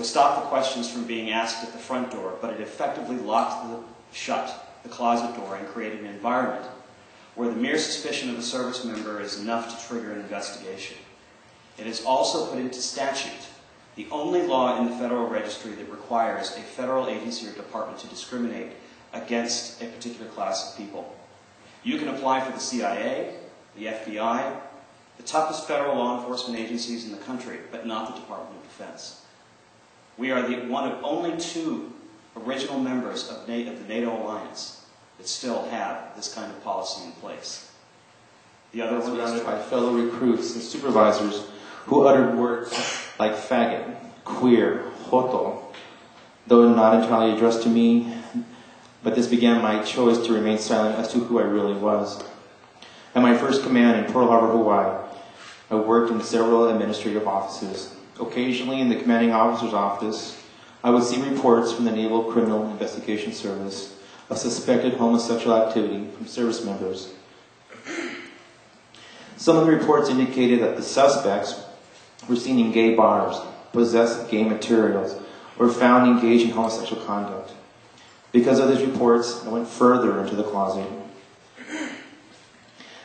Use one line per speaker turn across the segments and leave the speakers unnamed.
would stop the questions from being asked at the front door, but it effectively locked shut the closet door and created an environment where the mere suspicion of a service member is enough to trigger an investigation. It is also put into statute, the only law in the Federal Registry that requires a federal agency or department to discriminate against a particular class of people. You can apply for the CIA, the FBI, the toughest federal law enforcement agencies in the country, but not the Department of Defense. We are one of only 2 original members of the NATO alliance that still have this kind of policy in place. The other one is
surrounded by fellow recruits and supervisors who uttered words like faggot, queer, joto, though not entirely addressed to me, but this began my choice to remain silent as to who I really was. At my first command in Pearl Harbor, Hawaii, I worked in several administrative offices. Occasionally in the commanding officer's office, I would see reports from the Naval Criminal Investigation Service of suspected homosexual activity from service members. Some of the reports indicated that the suspects were seen in gay bars, possessed gay materials, or found engaged in homosexual conduct. Because of these reports, I went further into the closet.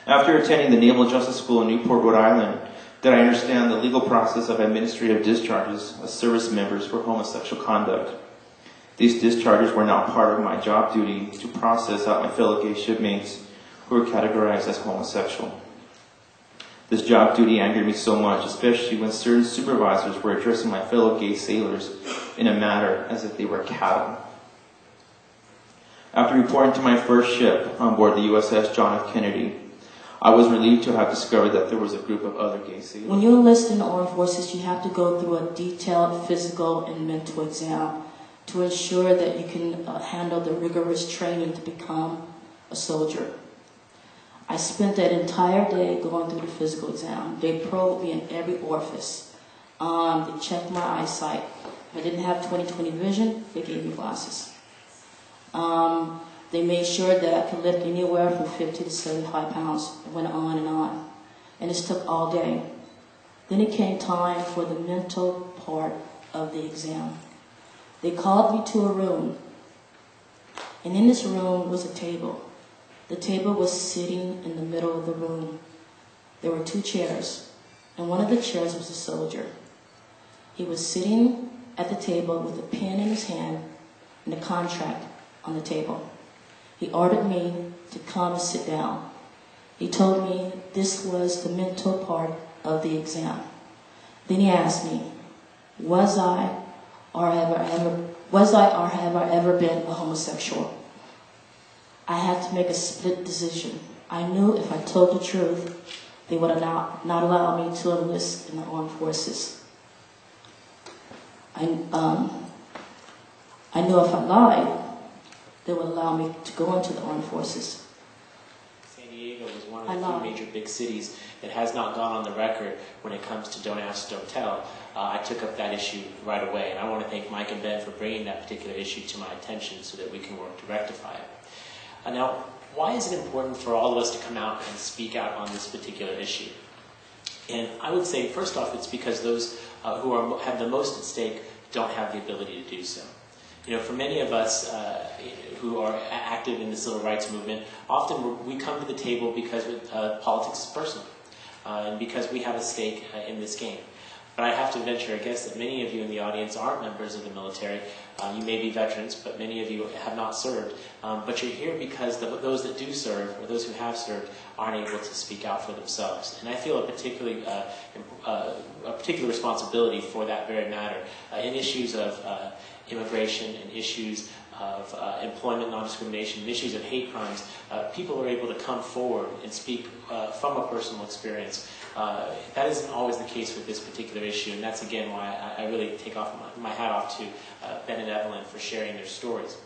After attending the Naval Justice School in Newport, Rhode Island, did I understand the legal process of administrative discharges of service members for homosexual conduct. These discharges were now part of my job duty to process out my fellow gay shipmates who were categorized as homosexual. This job duty angered me so much, especially when certain supervisors were addressing my fellow gay sailors in a manner as if they were cattle. After reporting to my first ship on board the USS John F. Kennedy, I was relieved to have discovered that there was a group of other gay sailors.
When you enlist in the armed forces, you have to go through a detailed physical and mental exam to ensure that you can handle the rigorous training to become a soldier. I spent that entire day going through the physical exam. They probed me in every orifice. They checked my eyesight. If I didn't have 20/20 vision, they gave me glasses. They made sure that I could lift anywhere from 50 to 75 pounds. It went on and on. And this took all day. Then it came time for the mental part of the exam. They called me to a room. And in this room was a table. The table was sitting in the middle of the room. There were 2 chairs. And one of the chairs was a soldier. He was sitting at the table with a pen in his hand and a contract on the table. He ordered me to come and sit down. He told me this was the mental part of the exam. Then he asked me, was I or have I ever been a homosexual? I had to make a split decision. I knew if I told the truth, they would not allow me to enlist in the armed forces. I knew if I lied, they would allow me to go into the armed forces.
San Diego was one of the few major big cities that has not gone on the record when it comes to don't ask, don't tell. I took up that issue right away, and I want to thank Mike and Ben for bringing that particular issue to my attention so that we can work to rectify it. Now, why is it important for all of us to come out and speak out on this particular issue? And I would say, first off, it's because those who have the most at stake don't have the ability to do so. You know, for many of us who are active in the civil rights movement, often we come to the table because politics is personal, and because we have a stake in this game. But I have to venture a guess that many of you in the audience aren't members of the military. You may be veterans, but many of you have not served. But you're here because those that do serve, or those who have served, aren't able to speak out for themselves. And I feel a particular responsibility for that very matter in issues of immigration and issues of employment non-discrimination, and issues of hate crimes. People are able to come forward and speak from a personal experience. That isn't always the case with this particular issue, and that's again why I really take off my hat off to Ben and Evelyn for sharing their stories.